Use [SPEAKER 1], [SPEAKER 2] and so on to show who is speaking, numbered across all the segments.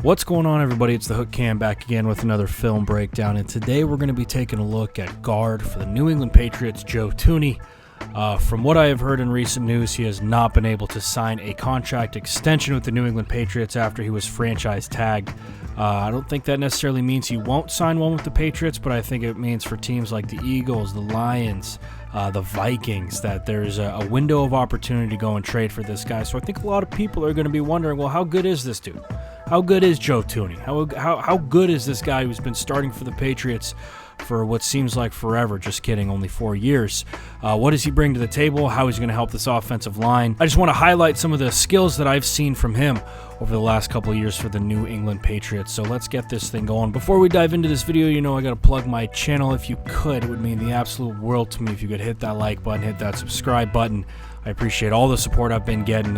[SPEAKER 1] What's going on, everybody? It's the Hook Cam back again with another film breakdown, and today we're going to be taking a look at guard for the New England Patriots, Joe Thuney. From what I have heard in recent news, he has not been able to sign a contract extension with the New England Patriots after he was franchise tagged. I don't think that necessarily means he won't sign one with the Patriots, but I think it means for teams like the Eagles, the Lions, the Vikings, that there's a window of opportunity to go and trade for this guy. So I think a lot of people are going to be wondering, well, how good is this dude? How good is Joe Thuney? How good is this guy who's been starting for the Patriots for what seems like forever? Just kidding, only 4 years. What does he bring to the table? How he's going to help this offensive line? I just want to highlight some of the skills that I've seen from him over the last couple of years for the New England Patriots. So let's get this thing going. Before we dive into this video, I got to plug my channel. If you could, it would mean the absolute world to me if you could hit that like button, hit that subscribe button. I appreciate all the support I've been getting.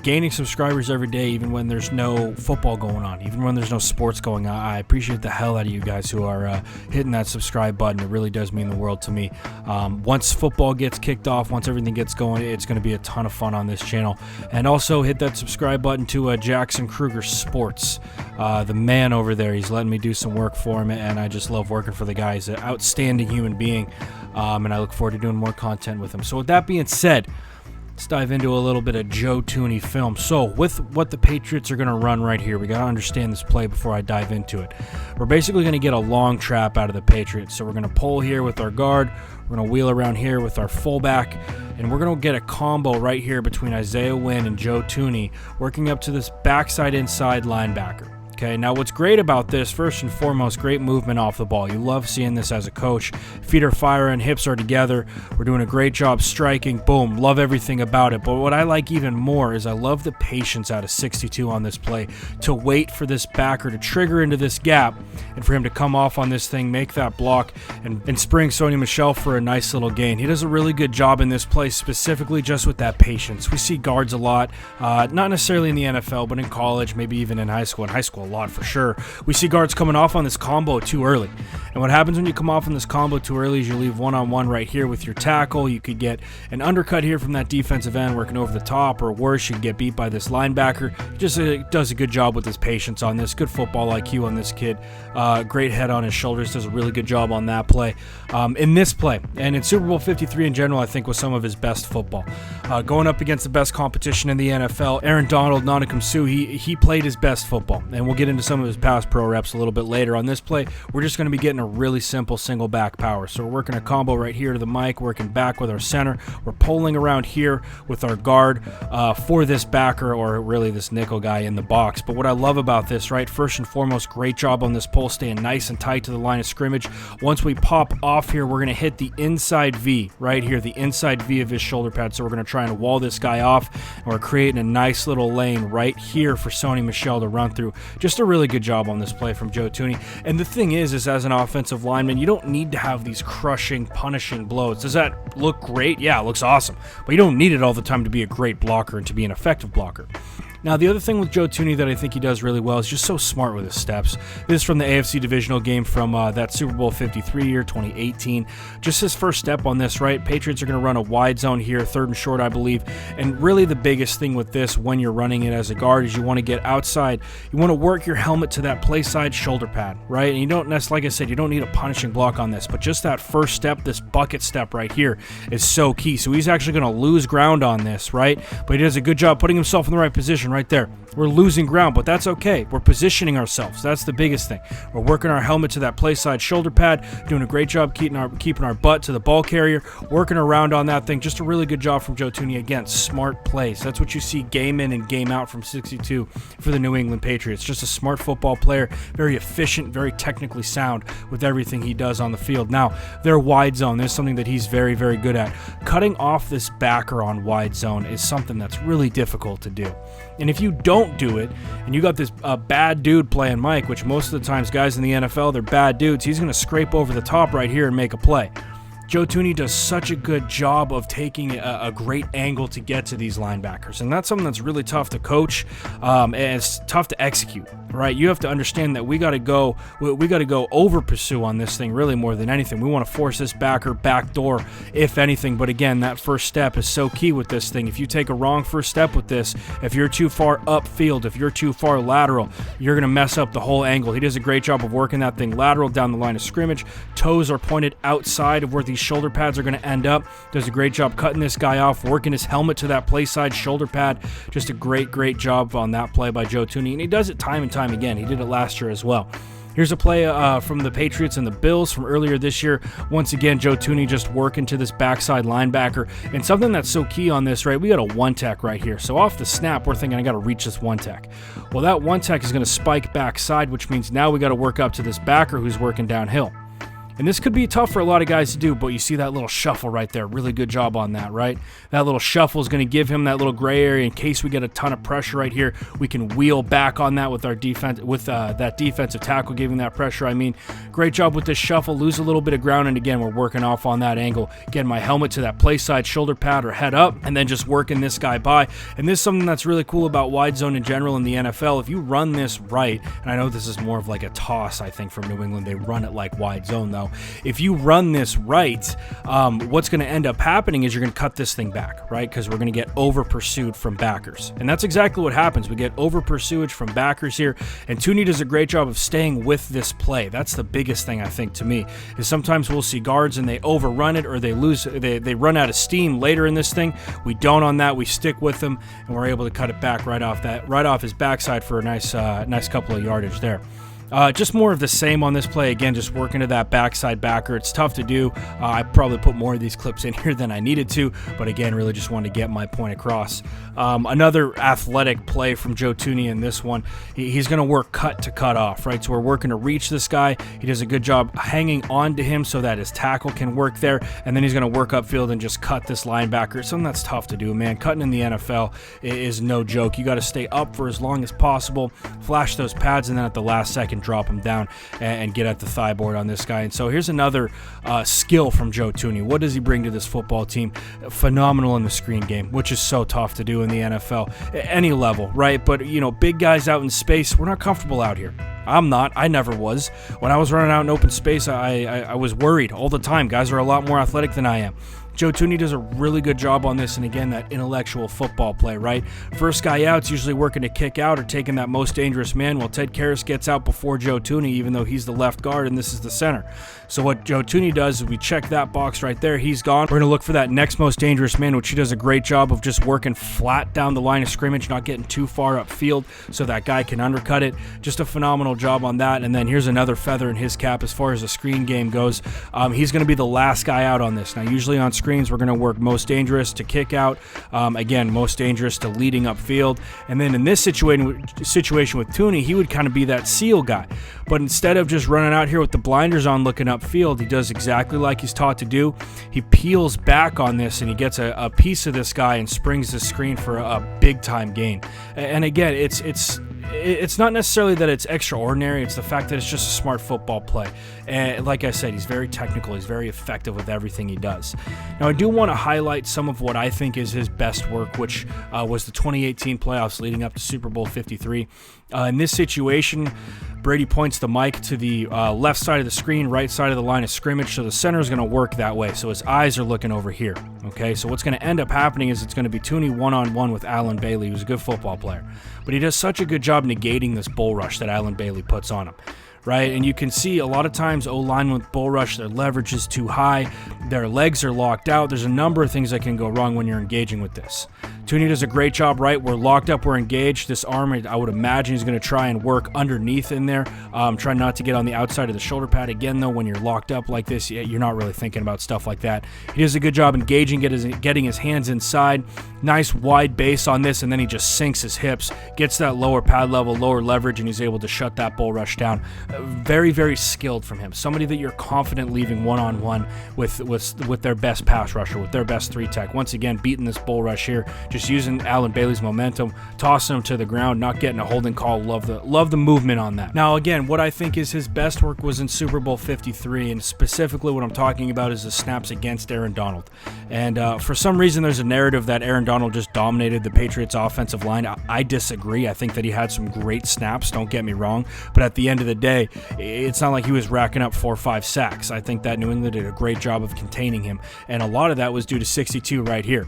[SPEAKER 1] Gaining subscribers every day, even when there's no football going on, even when there's no sports going on. I appreciate the hell out of you guys who are hitting that subscribe button. It really does mean the world to me. Once football gets kicked off, once everything gets going, it's going to be a ton of fun on this channel. And also hit that subscribe button to Jackson Kruger Sports, the man over there. He's letting me do some work for him, and I just love working for the guy. He's an outstanding human being, and I look forward to doing more content with him. So with that being said, let's dive into a little bit of Joe Thuney film. So with what the Patriots are going to run right here, we got to understand this play before I dive into it. We're basically going to get a long trap out of the Patriots. So we're going to pull here with our guard. We're going to wheel around here with our fullback. And we're going to get a combo right here between Isaiah Wynn and Joe Thuney, working up to this backside inside linebacker. Okay, now what's great about this, first and foremost, great movement off the ball. You love seeing this as a coach. Feet are firing, hips are together. We're doing a great job striking. Boom, love everything about it. But what I like even more is I love the patience out of 62 on this play to wait for this backer to trigger into this gap and for him to come off on this thing, make that block, and spring Sony Michel for a nice little gain. He does a really good job in this play, specifically just with that patience. We see guards a lot, not necessarily in the NFL, but in college, maybe even in high school. In high school, a lot for sure. We see guards coming off on this combo too early. And what happens when you come off on this combo too early is you leave one-on-one right here with your tackle. You could get an undercut here from that defensive end working over the top, or worse, you could get beat by this linebacker. Just does a good job with his patience on this. Good football IQ on this kid. Great head on his shoulders. Does a really good job on that play. In this play, and in Super Bowl 53 in general, I think was some of his best football. Going up against the best competition in the NFL, Aaron Donald, Nanakum Suh, he played his best football. And we'll get into some of his past pro reps a little bit later. On this play, we're just going to be getting a really simple single back power. So we're working a combo right here to the mic, working back with our center. We're pulling around here with our guard for this backer, or really this nickel guy in the box. But what I love about this, right, first and foremost, great job on this pull, staying nice and tight to the line of scrimmage. Once we pop off here, we're going to hit the inside V right here, the inside V of his shoulder pad. So we're going to try and wall this guy off, and we're creating a nice little lane right here for Sony Michel to run through. Just a really good job on this play from Joe Thuney. And the thing is as an offensive lineman, you don't need to have these crushing, punishing blows. Does that look great? Yeah, it looks awesome. But you don't need it all the time to be a great blocker and to be an effective blocker. Now, the other thing with Joe Thuney that I think he does really well is just so smart with his steps. This is from the AFC divisional game from that Super Bowl 53 year, 2018. Just his first step on this, right? Patriots are going to run a wide zone here, third and short, I believe. And really the biggest thing with this when you're running it as a guard is you want to get outside. You want to work your helmet to that play side shoulder pad, right? And you don't necessarily, like I said, you don't need a punishing block on this, but just that first step, this bucket step right here is so key. So he's actually going to lose ground on this, right? But he does a good job putting himself in the right position right there. We're losing ground, but that's okay. We're positioning ourselves. That's the biggest thing. We're working our helmet to that play side shoulder pad, doing a great job keeping our butt to the ball carrier, working around on that thing. Just a really good job from Joe Thuney. Again, smart plays. That's what you see game in and game out from 62 for the New England Patriots. Just a smart football player, very efficient, very technically sound with everything he does on the field. Now, their wide zone, there's something that he's very, very good at. Cutting off this backer on wide zone is something that's really difficult to do. And if you don't do it, and you got this bad dude playing Mike, which most of the times guys in the NFL, they're bad dudes, he's going to scrape over the top right here and make a play. Joe Thuney does such a good job of taking a great angle to get to these linebackers, and that's something that's really tough to coach, and it's tough to execute. Right, you have to understand that we got to go over pursue on this thing really more than anything. We want to force this backer backdoor, if anything. But again, that first step is so key with this thing. If you take a wrong first step with this, if you're too far upfield, if you're too far lateral, you're gonna mess up the whole angle. He does a great job of working that thing lateral down the line of scrimmage. Toes are pointed outside of where these shoulder pads are gonna end up. Does a great job cutting this guy off, working his helmet to that play side shoulder pad. Just a great job on that play by Joe Thuney, and he does it time and time again. He did it last year as well. Here's a play from the Patriots and the Bills from earlier this year. Once again, Joe Thuney just working to this backside linebacker. And something that's so key on this, right, we got a one-tech right here. So off the snap, we're thinking, I got to reach this one-tech. Well, that one-tech is going to spike backside, which means now we got to work up to this backer who's working downhill. And this could be tough for a lot of guys to do, but you see that little shuffle right there. Really good job on that, right? That little shuffle is going to give him that little gray area in case we get a ton of pressure right here. We can wheel back on that with our defense, with that defensive tackle giving that pressure. I mean, great job with this shuffle. Lose a little bit of ground, and again, we're working off on that angle. Getting my helmet to that play side shoulder pad or head up, and then just working this guy by. And this is something that's really cool about wide zone in general in the NFL. If you run this right, and I know this is more of like a toss, I think, from New England. They run it like wide zone, though. If you run this right, what's going to end up happening is you're going to cut this thing back, right? Because we're going to get over pursued from backers. And that's exactly what happens. We get over pursuage from backers here. And Thuney does a great job of staying with this play. That's the biggest thing, I think, to me, is sometimes we'll see guards and they overrun it, or they run out of steam later in this thing. We don't on that. We stick with them, and we're able to cut it back right off his backside for a nice couple of yardage there. Just more of the same on this play. Again, just working to that backside backer. It's tough to do. I probably put more of these clips in here than I needed to, but again, really just wanted to get my point across. Another athletic play from Joe Thuney in this one. He's going to work cut to cut off, right? So we're working to reach this guy. He does a good job hanging on to him so that his tackle can work there, and then he's going to work upfield and just cut this linebacker. It's something that's tough to do, man. Cutting in the NFL is no joke. You got to stay up for as long as possible, flash those pads, and then at the last second, drop him down and get at the thigh board on this guy. And so here's another skill from Joe Thuney. What does he bring to this football team? Phenomenal in the screen game, which is so tough to do in the NFL at any level, right? But, you know, big guys out in space, we're not comfortable out here. I'm not. I never was. When I was running out in open space, I was worried all the time. Guys are a lot more athletic than I am. Joe Thuney does a really good job on this, and again, that intellectual football play, right? First guy out's usually working to kick out or taking that most dangerous man. Well, Ted Karras gets out before Joe Thuney, even though he's the left guard and this is the center. So what Joe Thuney does is we check that box right there. He's gone. We're going to look for that next most dangerous man, which he does a great job of just working flat down the line of scrimmage, not getting too far upfield so that guy can undercut it. Just a phenomenal job on that. And then here's another feather in his cap as far as the screen game goes. He's going to be the last guy out on this. Now, usually on screens, we're going to work most dangerous to kick out. Again, most dangerous to leading upfield. And then in this situation with Thuney, he would kind of be that seal guy. But instead of just running out here with the blinders on looking upfield, he does exactly like he's taught to do. He peels back on this and he gets a piece of this guy and springs the screen for a big-time gain. And again, it's not necessarily that it's extraordinary. It's the fact that it's just a smart football play. And like I said, he's very technical. He's very effective with everything he does. Now, I do want to highlight some of what I think is his best work, which was the 2018 playoffs leading up to Super Bowl 53. In this situation, Brady points the mic to the left side of the screen, right side of the line of scrimmage, so the center is going to work that way. So his eyes are looking over here. Okay, so what's going to end up happening is it's going to be Thuney one-on-one with Alan Bailey, who's a good football player. But he does such a good job negating this bull rush that Alan Bailey puts on him. Right, and you can see a lot of times O-line with bull rush, their leverage is too high, their legs are locked out. There's a number of things that can go wrong when you're engaging with this. Thuney does a great job, right? We're locked up, we're engaged. This arm, I would imagine he's going to try and work underneath in there, try not to get on the outside of the shoulder pad. Again, though, when you're locked up like this, you're not really thinking about stuff like that. He does a good job engaging, getting his hands inside. Nice wide base on this, and then he just sinks his hips, gets that lower pad level, lower leverage, and he's able to shut that bull rush down. Very, very skilled from him. Somebody that you're confident leaving one-on-one with their best pass rusher, with their best 3-tech. Once again, beating this bull rush here, just using Allen Bailey's momentum, tossing him to the ground, not getting a holding call. Love the movement on that. Now, again, what I think is his best work was in Super Bowl 53, and specifically what I'm talking about is the snaps against Aaron Donald. And for some reason, there's a narrative that Aaron Donald just dominated the Patriots offensive line. I disagree. I think that he had some great snaps, don't get me wrong, but at the end of the day, it's not like he was racking up 4 or 5 sacks. I think that New England did a great job of containing him, and a lot of that was due to 62 right here.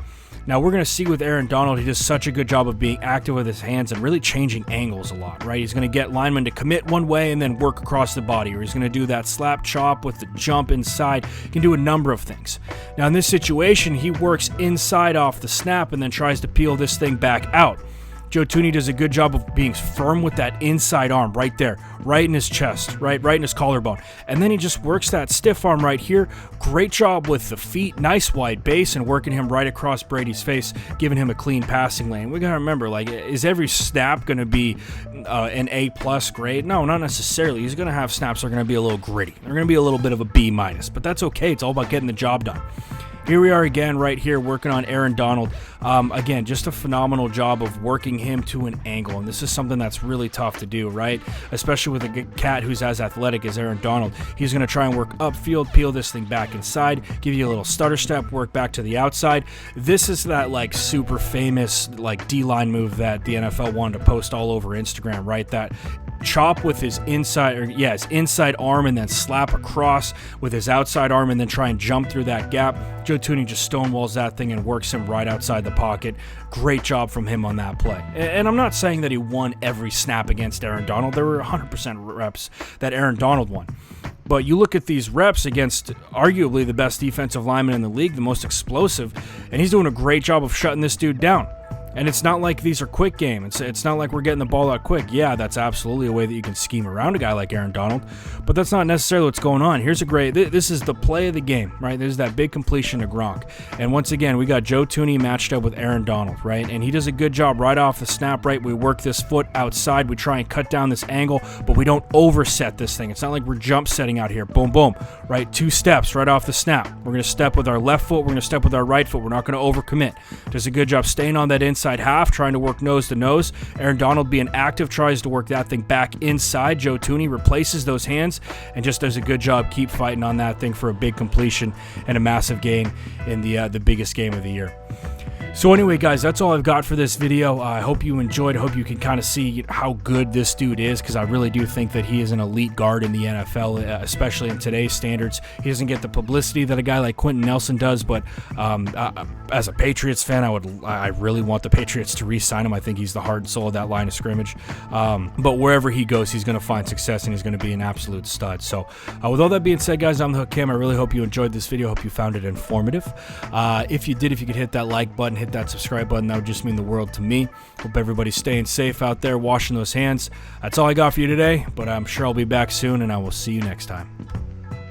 [SPEAKER 1] Now, we're going to see with Aaron Donald, he does such a good job of being active with his hands and really changing angles a lot, right? He's going to get linemen to commit one way and then work across the body, or he's going to do that slap chop with the jump inside. He can do a number of things. Now, in this situation, he works inside off the snap and then tries to peel this thing back out. Joe Thuney does a good job of being firm with that inside arm right there, right in his chest, right in his collarbone. And then he just works that stiff arm right here. Great job with the feet, nice wide base, and working him right across Brady's face, giving him a clean passing lane. We got to remember, like, is every snap going to be an A+ grade? No, not necessarily. He's going to have snaps that are going to be a little gritty. They're going to be a little bit of a B-, but that's okay. It's all about getting the job done. Here we are again right here working on Aaron Donald. Again, just a phenomenal job of working him to an angle, and this is something that's really tough to do, right? Especially with a cat who's as athletic as Aaron Donald. He's going to try and work upfield, peel this thing back inside, give you a little stutter step, work back to the outside. This is that like super famous like D-line move that the NFL wanted to post all over Instagram, right? That chop with his inside arm and then slap across with his outside arm and then try and jump through that gap. Joe Thuney just stonewalls that thing and works him right outside the pocket. Great job from him on that play. And I'm not saying that he won every snap against Aaron Donald. There were 100% reps that Aaron Donald won. But you look at these reps against arguably the best defensive lineman in the league, the most explosive, and he's doing a great job of shutting this dude down. And it's not like these are quick games. It's not like we're getting the ball out quick. Yeah, that's absolutely a way that you can scheme around a guy like Aaron Donald, but that's not necessarily what's going on. Here's this is the play of the game, right? There's that big completion to Gronk. And once again, we got Joe Thuney matched up with Aaron Donald, right? And he does a good job right off the snap, right? We work this foot outside. We try and cut down this angle, but we don't overset this thing. It's not like we're jump setting out here. Boom, boom, right? 2 steps right off the snap. We're going to step with our left foot. We're going to step with our right foot. We're not going to overcommit. Does a good job staying on that inside half, trying to work nose to nose. Aaron Donald being active, tries to work that thing back inside. Joe Thuney replaces those hands and just does a good job keep fighting on that thing for a big completion and a massive gain in the biggest game of the year. So anyway, guys, that's all I've got for this video. I hope you enjoyed. I hope you can kind of see how good this dude is, because I really do think that he is an elite guard in the NFL, especially in today's standards. He doesn't get the publicity that a guy like Quentin Nelson does, but as a Patriots fan, I really want the Patriots to re-sign him. I think he's the heart and soul of that line of scrimmage. But wherever he goes, he's going to find success, and he's going to be an absolute stud. So with all that being said, guys, I'm the Hook Cam. I really hope you enjoyed this video. I hope you found it informative. If you did, if you could hit that like button, hit that subscribe button, that would just mean the world to me. Hope everybody's staying safe out there, washing those hands. That's all I got for you today, but I'm sure I'll be back soon, and I will see you next time.